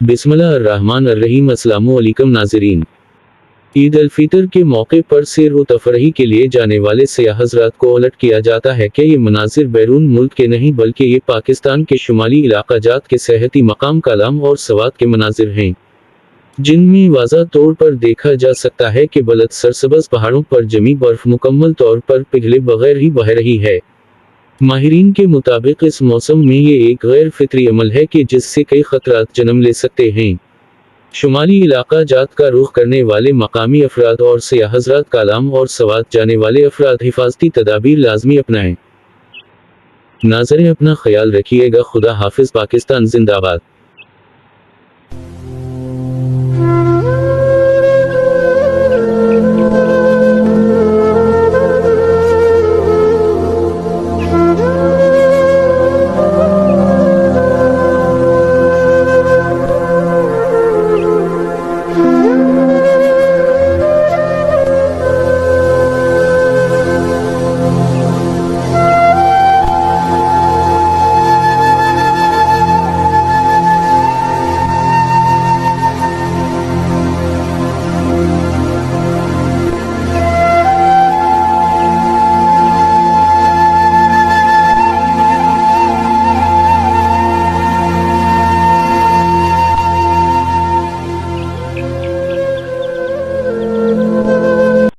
बिस्मिल्लाहिर्रहमानिर्रहीम। अस्सलामु अलैकुम नाज़रीन। ईद अल फितर के मौके पर सैर व तफरीह के लिए जाने वाले सयाह हज़रात को अलर्ट किया जाता है कि ये मनाज़िर बैरून मुल्क के नहीं बल्कि ये पाकिस्तान के शुमाली इलाक़ाजात के सियाहती मकाम कालाम और सवात के मनाज़िर हैं, जिनमें वाज़ा तौर पर देखा जा सकता है कि बलद सरसब्ज़ पहाड़ों पर जमी बर्फ मुकम्मल तौर पर पिघले बगैर ही बह रही है। माहिरीन के मुताबिक इस मौसम में ये एक गैर फितरी अमल है कि जिससे कई खतरात जन्म ले सकते हैं। शुमाली इलाका जात का रुख करने वाले मकामी अफराद और सयाह हज़रात कालाम और सवात जाने वाले अफराद हिफाजती तदाबीर लाजमी अपनाएं। नाज़रीन, अपना ख्याल रखिएगा। खुदा हाफिज। पाकिस्तान जिंदाबाद।